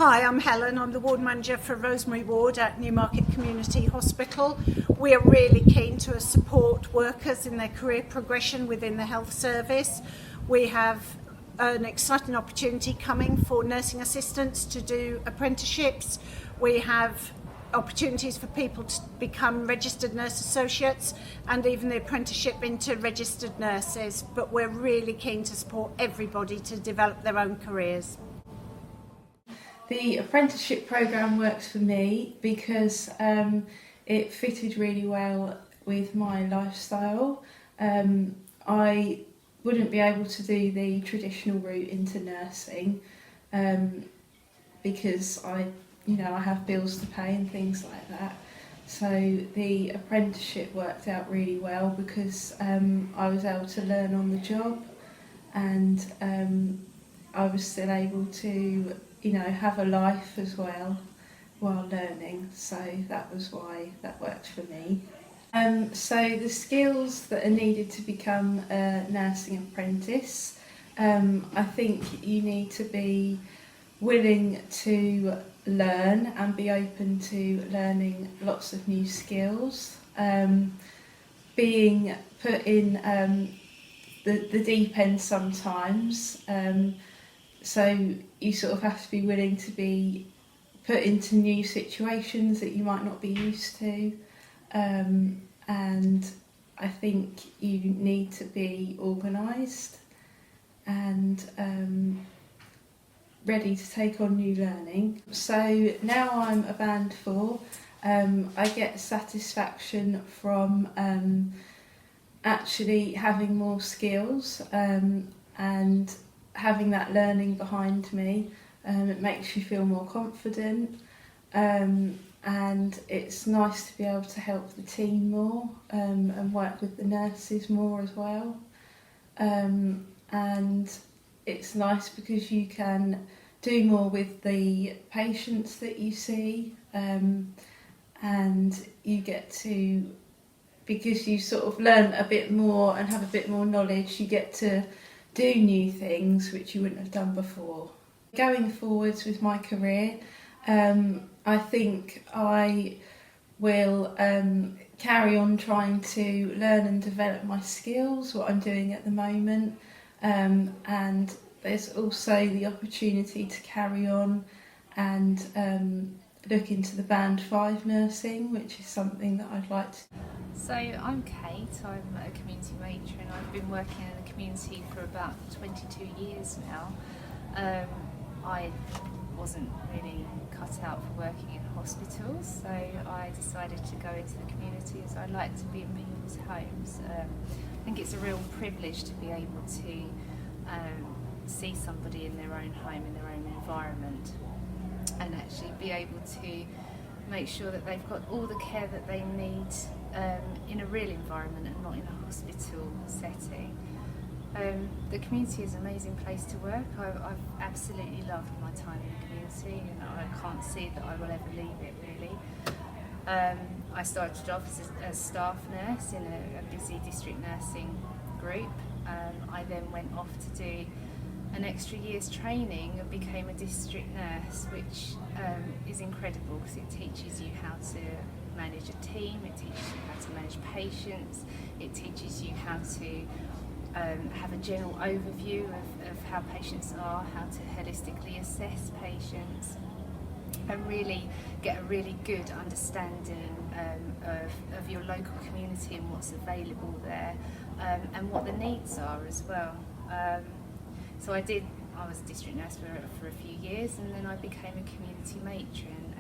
Hi, I'm Helen. I'm the ward manager for Rosemary Ward at Newmarket Community Hospital. We are really keen to support workers in their career progression within the health service. We have an exciting opportunity coming for nursing assistants to do apprenticeships. We have opportunities for people to become registered nurse associates and even the apprenticeship into registered nurses, but we're really keen to support everybody to develop their own careers. The apprenticeship programme works for me because it fitted really well with my lifestyle. I wouldn't be able to do the traditional route into nursing because I have bills to pay and things like that. So the apprenticeship worked out really well because I was able to learn on the job, and I was still able to have a life as well while learning, so that was why that worked for me. So the skills that are needed to become a nursing apprentice, I think you need to be willing to learn and be open to learning lots of new skills, being put in the deep end sometimes. So you sort of have to be willing to be put into new situations that you might not be used to, and I think you need to be organised and ready to take on new learning. So now I'm a band 4, I get satisfaction from actually having more skills and having that learning behind me. It makes you feel more confident, and it's nice to be able to help the team more and work with the nurses more as well. And it's nice because you can do more with the patients that you see, and you get to, because you sort of learn a bit more and have a bit more knowledge, you get to do new things which you wouldn't have done before. Going forwards with my career, I think I will carry on trying to learn and develop my skills, what I'm doing at the moment, and there's also the opportunity to carry on and look into the band 5 nursing, which is something that I'd like to. So I'm Kate, I'm a community matron. I've been working in the community for about 22 years now. I wasn't really cut out for working in hospitals, so I decided to go into the community as I like to be in people's homes. I think it's a real privilege to be able to see somebody in their own home, in their own environment, and actually be able to make sure that they've got all the care that they need in a real environment and not in a hospital setting. The community is an amazing place to work. I've absolutely loved my time in the community, and I can't see that I will ever leave it really. I started off as a staff nurse in a busy district nursing group. I then went off to do an extra year's training and became a district nurse, which is incredible because it teaches you how to manage a team, it teaches you how to manage patients, it teaches you how to have a general overview of how patients are, how to holistically assess patients, and really get a really good understanding of your local community and what's available there, and what the needs are as well. So I was a district nurse for a few years, and then I became a community matron,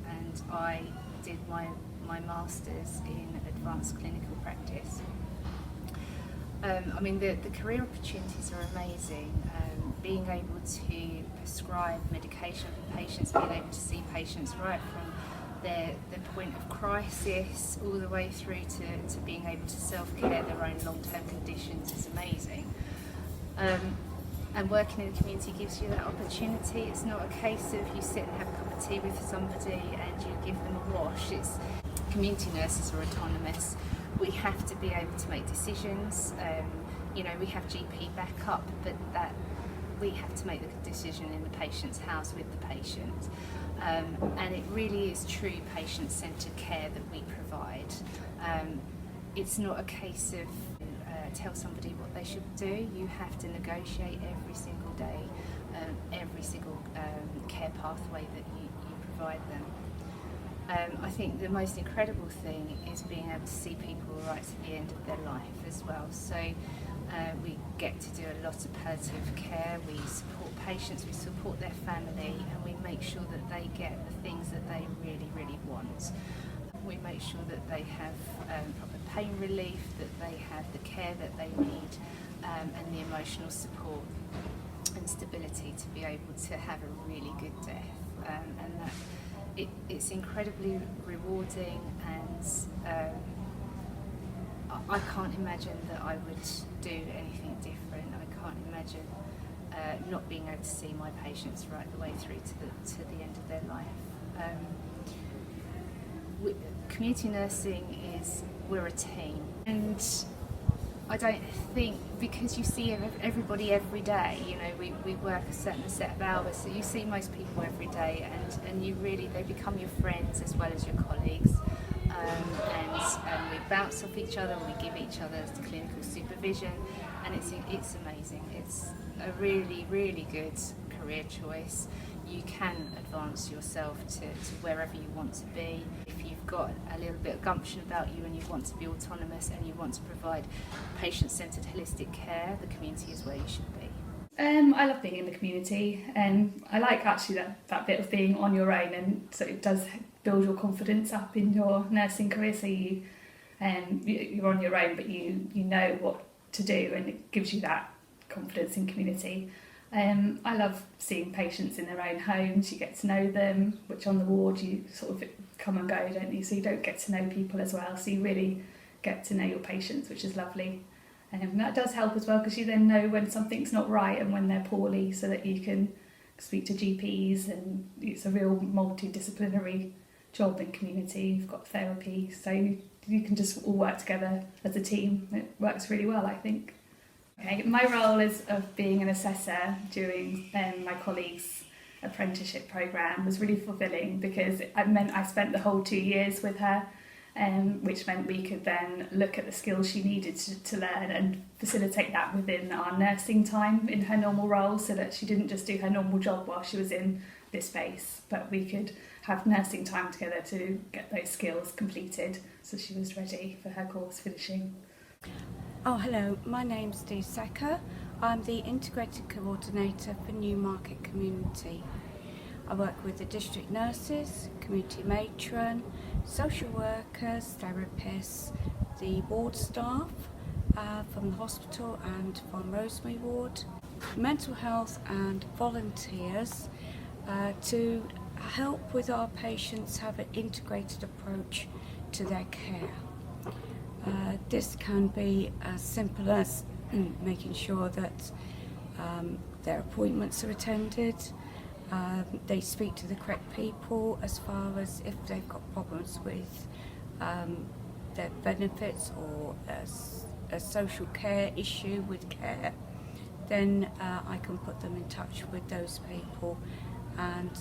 and I did my Masters in Advanced Clinical Practice. I mean, the career opportunities are amazing. Being able to prescribe medication for patients, being able to see patients right from their point of crisis all the way through to being able to self-care their own long-term conditions is amazing. And working in the community gives you that opportunity. It's not a case of you sit and have a cup of tea with somebody and you give them a wash. Community nurses are autonomous. We have to be able to make decisions. We have GP backup, but that we have to make the decision in the patient's house with the patient. And it really is true patient-centred care that we provide. It's not a case of tell somebody what they should do. You have to negotiate every single day, every single care pathway that you provide them. I think the most incredible thing is being able to see people right to the end of their life as well. So we get to do a lot of palliative care, we support patients, we support their family, and we make sure that they get the things that they really, really want. We make sure that they have proper pain relief, that they have the care that they need, and the emotional support and stability to be able to have a really good death. And that it's incredibly rewarding, and I can't imagine that I would do anything different. I can't imagine not being able to see my patients right the way through to the end of their life. Community nursing we're a team, and I don't think, because you see everybody every day, you know, we work a certain set of hours, so you see most people every day, and they become your friends as well as your colleagues, and we bounce off each other, and we give each other clinical supervision, and it's amazing. It's a really, really good career choice. You can advance yourself to wherever you want to be. If you've got a little bit of gumption about you and you want to be autonomous and you want to provide patient-centred holistic care, the community is where you should be. I love being in the community, and I like actually that bit of being on your own, and so it does build your confidence up in your nursing career. So you're on your own, but you know what to do, and it gives you that confidence in community. I love seeing patients in their own homes. You get to know them, which on the ward you sort of come and go, don't you? So you don't get to know people as well. So you really get to know your patients, which is lovely. And that does help as well, because you then know when something's not right and when they're poorly, so that you can speak to GPs, and it's a real multidisciplinary job in community. You've got therapy, so you can just all work together as a team. It works really well, I think. Okay, my role is of being an assessor during my colleague's apprenticeship programme was really fulfilling, because it meant I spent the whole 2 years with her, which meant we could then look at the skills she needed to learn and facilitate that within our nursing time in her normal role, so that she didn't just do her normal job while she was in this space, but we could have nursing time together to get those skills completed, so she was ready for her course finishing. Oh, hello, my name's Dee Secker. I'm the Integrated Coordinator for Newmarket Community. I work with the district nurses, community matron, social workers, therapists, the ward staff from the hospital and from Rosemary Ward, mental health and volunteers to help with our patients have an integrated approach to their care. This can be as simple as making sure that their appointments are attended, they speak to the correct people as far as if they've got problems with their benefits or a social care issue with care, then I can put them in touch with those people. And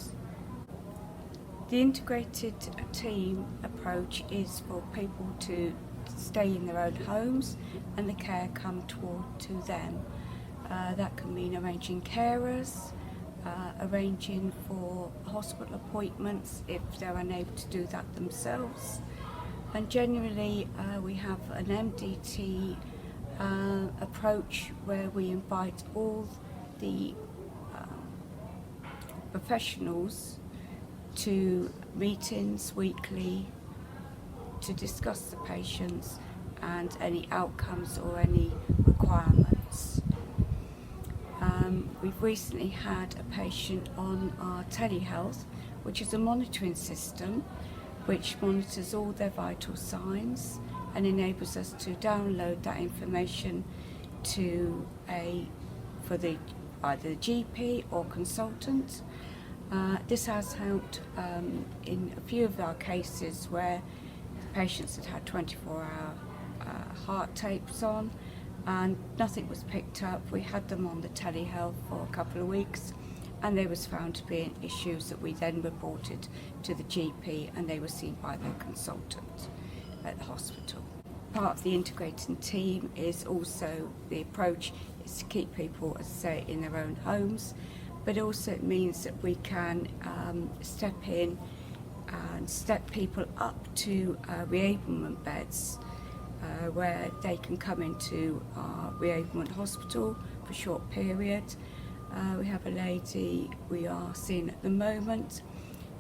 the integrated team approach is for people to stay in their own homes and the care come to them. That can mean arranging carers, arranging for hospital appointments if they're unable to do that themselves. And generally we have an MDT approach where we invite all the professionals to meetings weekly to discuss the patients and any outcomes or any requirements. We've recently had a patient on our telehealth, which is a monitoring system which monitors all their vital signs and enables us to download that information to either the GP or consultant. This has helped in a few of our cases where patients had 24-hour heart tapes on, and nothing was picked up. We had them on the telehealth for a couple of weeks, and there was found to be issues that we then reported to the GP, and they were seen by their consultant at the hospital. Part of the integrating team is also the approach is to keep people, as I say, in their own homes, but also it means that we can step in and step people up to reablement beds where they can come into our reablement hospital for a short period. We have a lady we are seeing at the moment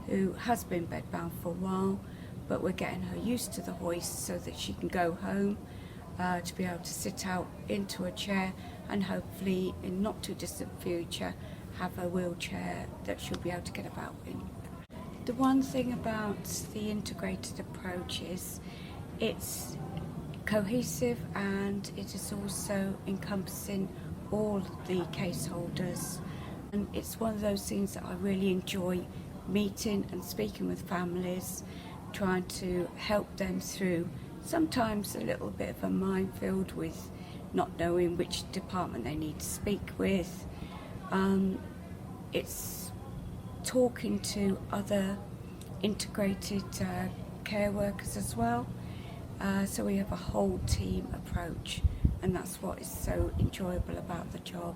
who has been bedbound for a while, but we're getting her used to the hoist so that she can go home to be able to sit out into a chair and hopefully in not too distant future have a wheelchair that she'll be able to get about in. The one thing about the integrated approach is it's cohesive and it is also encompassing all the case holders, and it's one of those things that I really enjoy meeting and speaking with families, trying to help them through sometimes a little bit of a minefield with not knowing which department they need to speak with. It's talking to other integrated care workers as well. So we have a whole team approach, and that's what is so enjoyable about the job.